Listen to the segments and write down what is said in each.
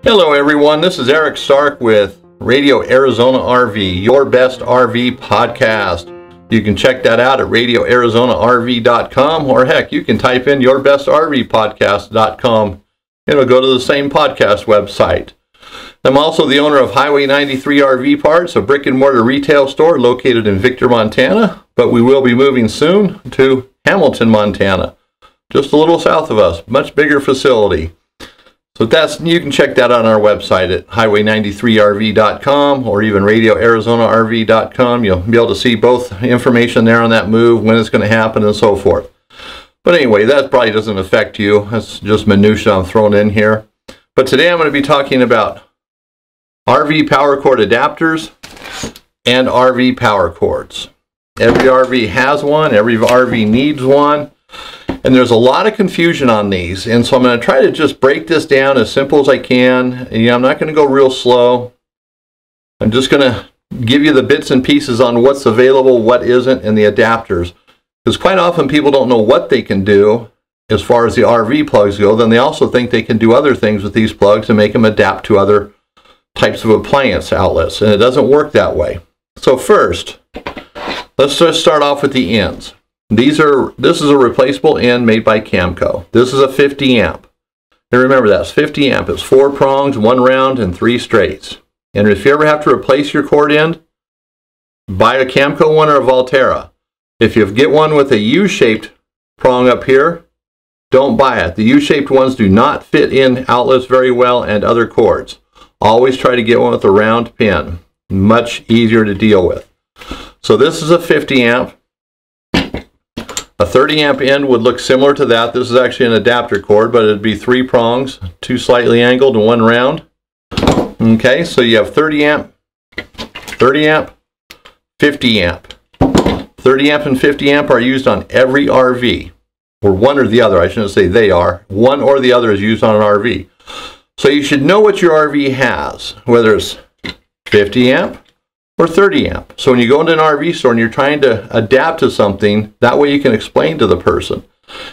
Hello everyone, this is Eric Stark with Radio Arizona RV, your best RV podcast. You can check that out at radioarizonarv.com, or heck, you can type in yourbestrvpodcast.com. It'll go to the same podcast website. I'm also the owner of Highway 93 RV Parts, a brick and mortar retail store located in Victor, Montana, but we will be moving soon to Hamilton, Montana, just a little south of us, much bigger facility. So you can check that on our website at highway93rv.com or even radioarizonarv.com. You'll be able to see both information there on that move, when it's going to happen, and so forth. But anyway, that probably doesn't affect you. That's just minutia I'm throwing in here. But today I'm going to be talking about RV power cord adapters and RV power cords. Every RV has one. Every RV needs one. And there's a lot of confusion on these, and so I'm going to try to just break this down as simple as I can. I'm not going to go real slow. I'm just going to give you the bits and pieces on what's available, what isn't, and the adapters. Because quite often people don't know what they can do as far as the RV plugs go. Then they also think they can do other things with these plugs and make them adapt to other types of appliance outlets, and it doesn't work that way. So first, let's just start off with the ends. This is a replaceable end made by Camco. This is a 50 amp. And remember, that's 50 amp. It's 4 prongs, 1 round, and 3 straights. And if you ever have to replace your cord end, buy a Camco one or a Volterra. If you get one with a U-shaped prong up here, don't buy it. The U-shaped ones do not fit in outlets very well and other cords. Always try to get one with a round pin. Much easier to deal with. So this is a 50 amp. A 30 amp end would look similar to that. This is actually an adapter cord, but it'd be 3 prongs, 2 slightly angled and 1 round. Okay, so you have 30 amp, 50amp. 30 amp and 50 amp are used on every RV, or one or the other. I shouldn't say they are. One or the other is used on an RV. So you should know what your RV has, whether it's 50 amp or 30 amp. So when you go into an RV store and you're trying to adapt to something, that way you can explain to the person.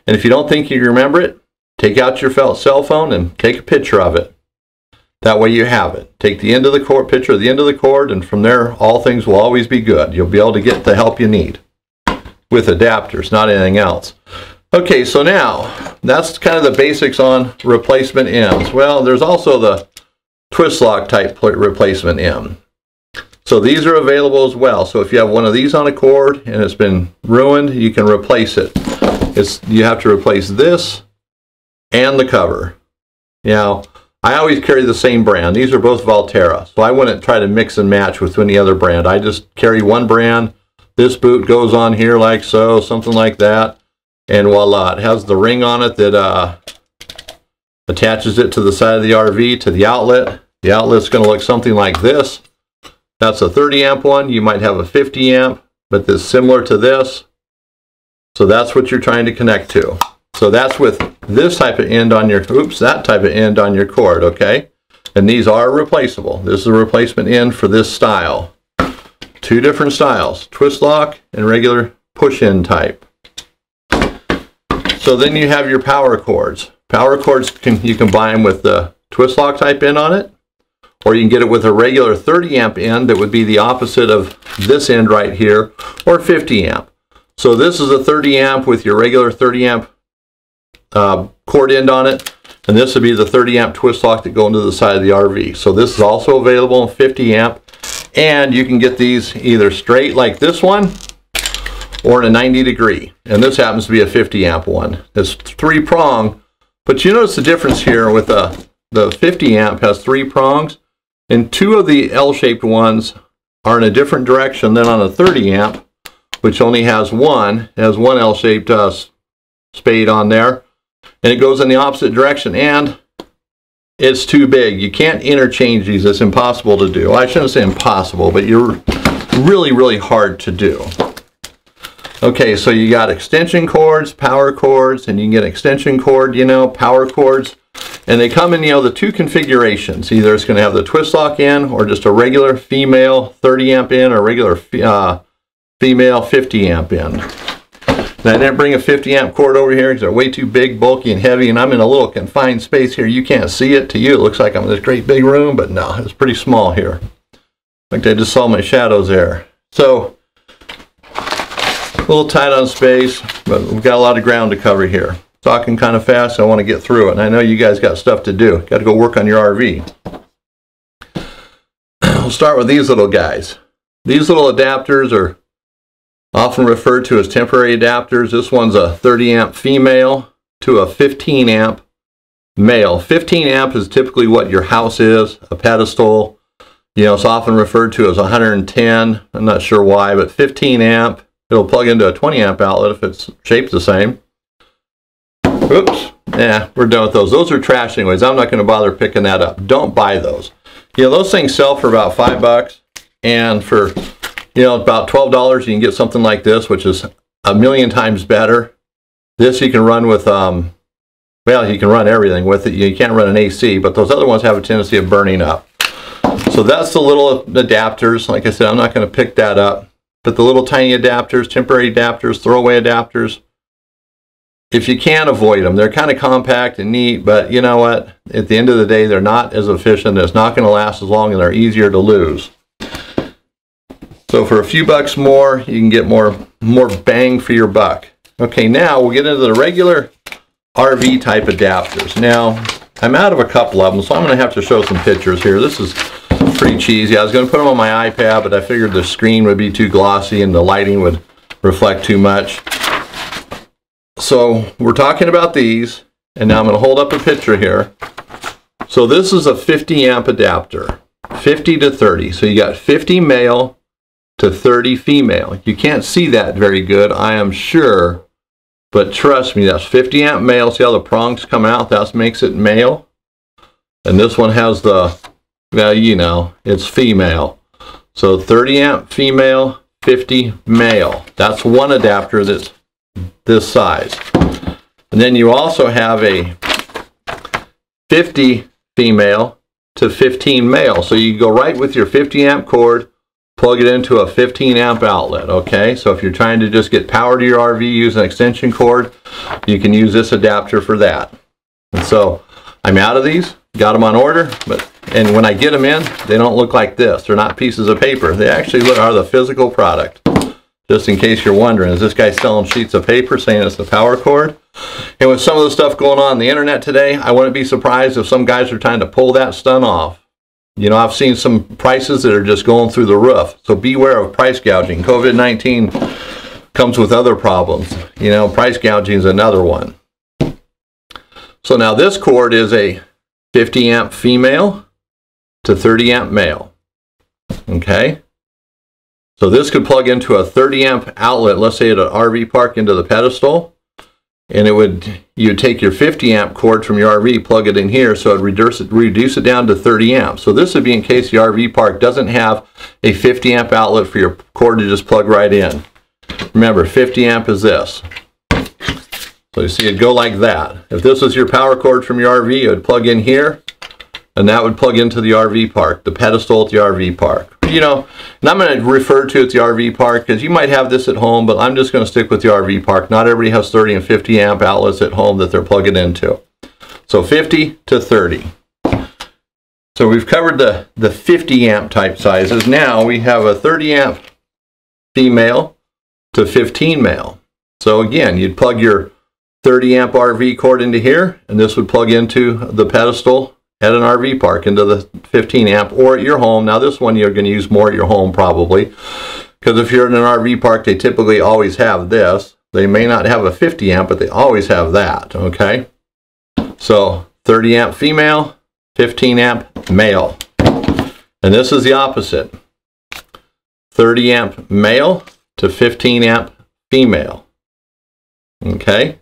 And if you don't think you remember it, take out your cell phone and take a picture of it. That way you have it. Take the end of the cord, picture of the end of the cord, and from there all things will always be good. You'll be able to get the help you need with adapters, not anything else. Okay, so now that's kind of the basics on replacement ends. Well, there's also the twist lock type replacement end. So these are available as well. So if you have one of these on a cord and it's been ruined, you can replace it. You have to replace this and the cover. Now, I always carry the same brand. These are both Volterra, so I wouldn't try to mix and match with any other brand. I just carry one brand. This boot goes on here like so, something like that, and voila, it has the ring on it that attaches it to the side of the RV to the outlet. The outlet's going to look something like this. That's a 30 amp one. You might have a 50 amp, but it's similar to this. So that's what you're trying to connect to. So that's with this type of end on your, that type of end on your cord, okay? And these are replaceable. This is a replacement end for this style. 2 different styles, twist lock and regular push end type. So then you have your power cords. Power cords, you can buy them with the twist lock type end on it, or you can get it with a regular 30 amp end that would be the opposite of this end right here, or 50 amp. So this is a 30 amp with your regular 30 amp cord end on it, and this would be the 30 amp twist lock that go into the side of the RV. So this is also available in 50 amp, and you can get these either straight like this one or in a 90 degree, and this happens to be a 50 amp one. It's 3 prong, but you notice the difference here with the 50 amp has 3 prongs, and 2 of the L-shaped ones are in a different direction than on a 30 amp, which only has one. It has one L-shaped spade on there, and it goes in the opposite direction, and it's too big. You can't interchange these. It's impossible to do. I shouldn't say impossible, but you're really, really hard to do. Okay, so you got extension cords, power cords, and you can get an extension cord, power cords. And they come in, the 2 configurations. Either it's going to have the twist lock in, or just a regular female 30 amp in, or regular female 50 amp in. Now, I didn't bring a 50 amp cord over here because they're way too big, bulky, and heavy, and I'm in a little confined space here. You can't see it. To you, it looks like I'm in this great big room, but no, it's pretty small here. In fact, I just saw my shadows there. So, a little tight on space, but we've got a lot of ground to cover here. Talking kind of fast, so I want to get through it, and I know you guys got stuff to do. Got to go work on your RV. We'll start with these little guys. These little adapters are often referred to as temporary adapters. This one's a 30 amp female to a 15 amp male. 15 amp is typically what your house is, a pedestal. You know, it's often referred to as 110. I'm not sure why, but 15 amp, it'll plug into a 20 amp outlet if it's shaped the same. Oops, yeah, we're done with those. Those are trash anyways. I'm not going to bother picking that up. Don't buy those. You know, those things sell for about $5, and for, you know, about $12 you can get something like this, which is a million times better. This you can run with, well, you can run everything with it. You can't run an AC, but those other ones have a tendency of burning up. So that's the little adapters. Like I said, I'm not going to pick that up. But the little tiny adapters, temporary adapters, throwaway adapters, if you can avoid them, they're kind of compact and neat, but you know what? At the end of the day, they're not as efficient. It's not going to last as long, and they're easier to lose. So for a few bucks more, you can get more bang for your buck. Okay, now we'll get into the regular RV type adapters. Now, I'm out of a couple of them, so I'm going to have to show some pictures here. This is pretty cheesy. I was going to put them on my iPad, but I figured the screen would be too glossy and the lighting would reflect too much. So we're talking about these, and now I'm going to hold up a picture here. So this is a 50 amp adapter, 50 to 30. So you got 50 male to 30 female. You can't see that very good, I am sure, but trust me, that's 50 amp male. See how the prongs come out? That makes it male. And this one has the, well, you know, it's female. So 30 amp female, 50 male. That's one adapter that's this size. And then you also have a 50 female to 15 male. So you go right with your 50 amp cord, plug it into a 15 amp outlet, okay? So if you're trying to just get power to your RV, use an extension cord, you can use this adapter for that. And so I'm out of these, got them on order, and when I get them in, they don't look like this. They're not pieces of paper. They actually are the physical product. Just in case you're wondering, is this guy selling sheets of paper saying it's the power cord? And with some of the stuff going on the internet today, I wouldn't be surprised if some guys are trying to pull that stunt off. You know, I've seen some prices that are just going through the roof. So beware of price gouging. COVID-19 comes with other problems. You know, price gouging is another one. So now this cord is a 50 amp female to 30 amp male. Okay? So this could plug into a 30 amp outlet, let's say at an RV park, into the pedestal, and you'd take your 50 amp cord from your RV, plug it in here, so it'd reduce it down to 30 amps. So this would be in case the RV park doesn't have a 50 amp outlet for your cord to just plug right in. Remember, 50 amp is this. So you see it go like that. If this was your power cord from your RV, it would plug in here, and that would plug into the RV park, the pedestal at the RV park. You know, and I'm going to refer to it as the RV park because you might have this at home, but I'm just going to stick with the RV park. Not everybody has 30 and 50 amp outlets at home that they're plugging into. So 50 to 30. So we've covered the 50 amp type sizes. Now we have a 30 amp female to 15 male. So again, you'd plug your 30 amp RV cord into here, and this would plug into the pedestal at an RV park into the 15 amp, or at your home. Now this one you're going to use more at your home probably, because if you're in an RV park, they typically always have this. They may not have a 50 amp, but they always have that, okay? So 30 amp female, 15 amp male. And this is the opposite. 30 amp male to 15 amp female. Okay?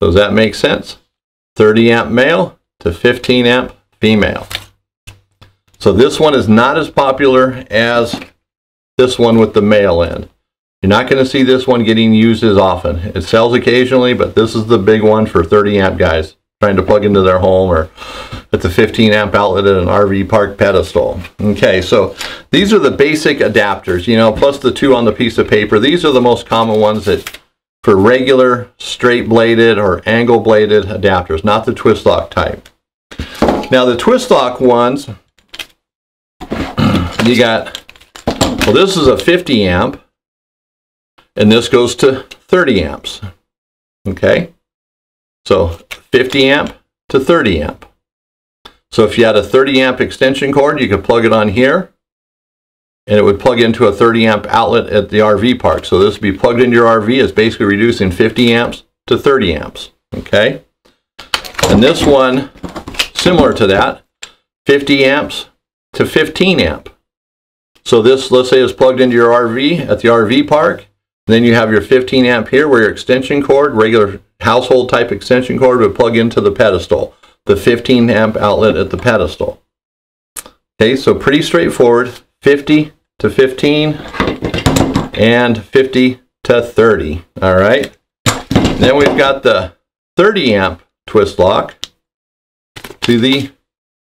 Does that make sense? 30 amp male to 15 amp female. So this one is not as popular as this one with the male end. You're not going to see this one getting used as often. It sells occasionally, but this is the big one for 30 amp guys trying to plug into their home, or at the 15 amp outlet at an RV park pedestal. Okay, so these are the basic adapters, you know, plus the two on the piece of paper. These are the most common ones that for regular straight bladed or angle bladed adapters, not the twist lock type. Now the twist lock ones, you got, well, this is a 50 amp and this goes to 30 amps. Okay, so 50 amp to 30 amp. So if you had a 30 amp extension cord, you could plug it on here and it would plug into a 30 amp outlet at the RV park. So this would be plugged into your RV. It's basically reducing 50 amps to 30 amps. Okay, and this one, similar to that, 50 amps to 15 amp. So this, let's say, is plugged into your RV at the RV park. Then you have your 15 amp here where your extension cord, regular household type extension cord, would plug into the pedestal, the 15 amp outlet at the pedestal. Okay, so pretty straightforward, 50 to 15 and 50 to 30. All right. Then we've got the 30 amp twist lock to the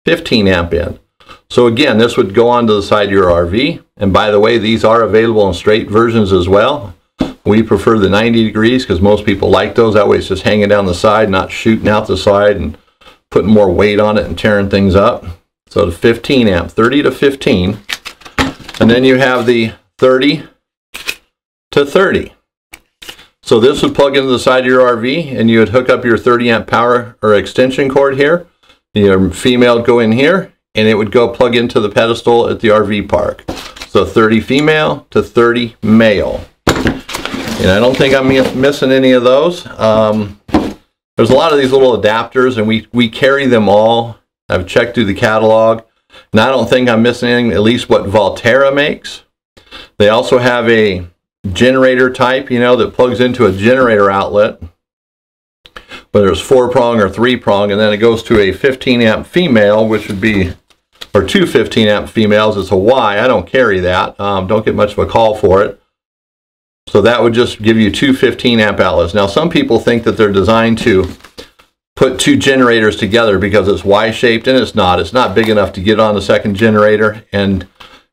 15 amp end. So again, this would go onto the side of your RV. And by the way, these are available in straight versions as well. We prefer the 90 degrees because most people like those. That way it's just hanging down the side, not shooting out the side and putting more weight on it and tearing things up. So the 15 amp, 30 to 15. And then you have the 30 to 30. So this would plug into the side of your RV and you would hook up your 30 amp power or extension cord here. Your female would go in here and it would go plug into the pedestal at the RV park. So 30 female to 30 male. And I don't think I'm missing any of those. There's a lot of these little adapters and we carry them all. I've checked through the catalog and I don't think I'm missing anything, at least what Volterra makes. They also have a generator type, you know, that plugs into a generator outlet, whether it's 4-prong or 3-prong, and then it goes to a 15 amp female, which would be, or two 15 amp females. It's a Y. I don't carry that. Don't get much of a call for it. So that would just give you two 15 amp outlets. Now some people think that they're designed to put two generators together because it's Y-shaped, and it's not. It's not big enough to get on the second generator. And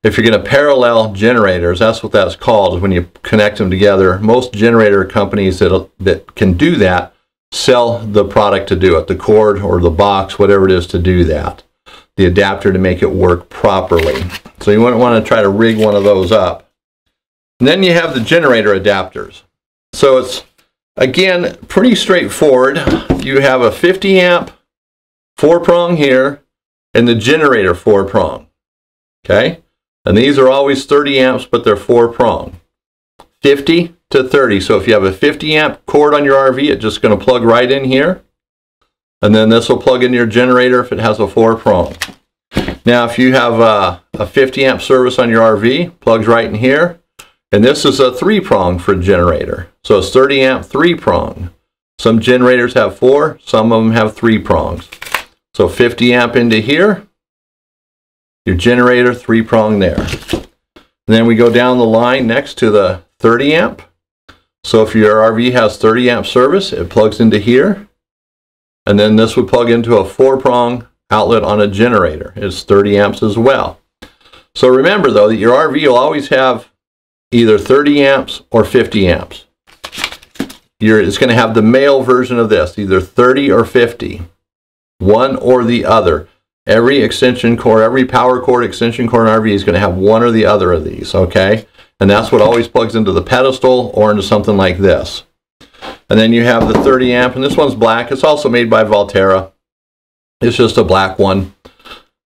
if you're going to parallel generators, that's what that's called, is when you connect them together. Most generator companies that can do that sell the product to do it, the cord or the box, whatever it is to do that, the adapter to make it work properly. So you wouldn't want to try to rig one of those up. And then you have the generator adapters. So it's, again, pretty straightforward. You have a 50 amp 4-prong here and the generator 4-prong. Okay? And these are always 30 amps, but they're 4-prong. 50 to 30. So if you have a 50 amp cord on your RV, it's just going to plug right in here. And then this will plug in your generator if it has a 4-prong. Now if you have a 50 amp service on your RV, plugs right in here. And this is a 3-prong for a generator. So it's 30 amp 3-prong. Some generators have 4, some of them have 3 prongs. So 50 amp into here, your generator 3-prong there. And then we go down the line next to the 30 amp. So if your RV has 30 amp service, it plugs into here. And then this would plug into a 4-prong outlet on a generator. It's 30 amps as well. So remember though that your RV will always have either 30 amps or 50 amps. It's going to have the male version of this, either 30 or 50, one or the other. Every extension cord, every power cord extension cord in RV is going to have one or the other of these, okay? And that's what always plugs into the pedestal or into something like this. And then you have the 30 amp, and this one's black. It's also made by Volterra. It's just a black one.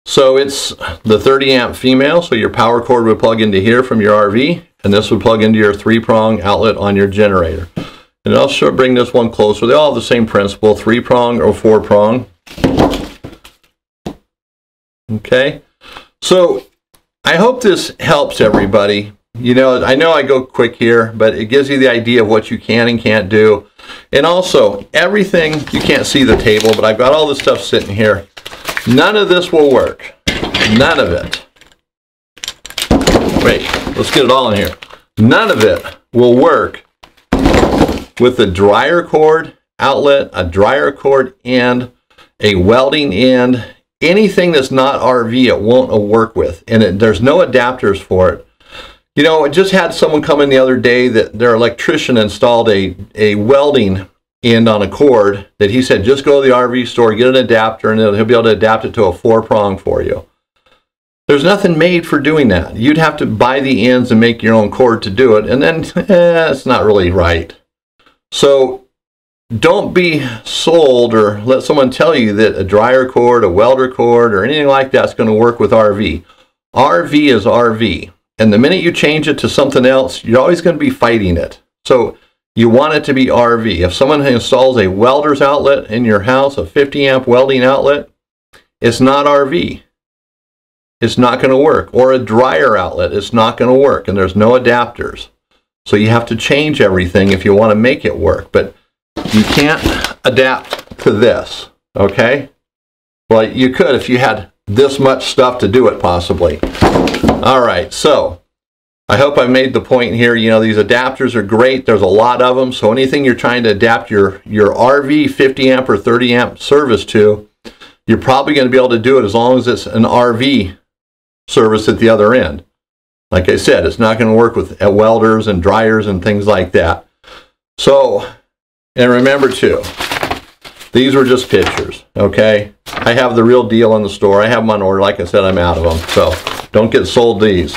So it's the 30 amp female, so your power cord would plug into here from your RV, and this would plug into your 3-prong outlet on your generator. And I'll bring this one closer. They all have the same principle, 3-prong or 4-prong. Okay, so I hope this helps everybody. You know I go quick here, but it gives you the idea of what you can and can't do. And also, everything, you can't see the table, but I've got all this stuff sitting here. None of this will work. None of it. Wait, let's get it all in here. None of it will work with the dryer cord outlet, a dryer cord end, a welding end, anything that's not RV, it won't work with. And there's no adapters for it. You know, I just had someone come in the other day that their electrician installed a welding end on a cord that he said, just go to the RV store, get an adapter, and he'll be able to adapt it to a 4-prong for you. There's nothing made for doing that. You'd have to buy the ends and make your own cord to do it, and then it's not really right. So don't be sold or let someone tell you that a dryer cord, a welder cord, or anything like that's going to work with RV. RV is RV. And the minute you change it to something else, you're always going to be fighting it. So you want it to be RV. If someone installs a welder's outlet in your house, a 50 amp welding outlet, it's not RV. It's not going to work. Or a dryer outlet, it's not going to work. And there's no adapters. So you have to change everything if you want to make it work. But you can't adapt to this, okay? Well, you could if you had this much stuff to do it, possibly. All right, so I hope I made the point here. You know, these adapters are great. There's a lot of them. So anything you're trying to adapt your RV 50 amp or 30 amp service to, you're probably going to be able to do it as long as it's an RV service at the other end. Like I said, it's not going to work with welders and dryers and things like that. So, and remember too, these were just pictures, okay? I have the real deal in the store. I have them on order. Like I said, I'm out of them. So don't get sold these.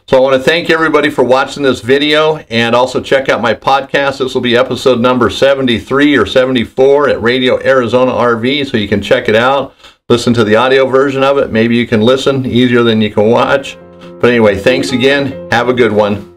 So I want to thank everybody for watching this video, and also check out my podcast. This will be episode number 73 or 74 at Radio Arizona RV, so you can check it out. Listen to the audio version of it. Maybe you can listen easier than you can watch. But anyway, thanks again. Have a good one.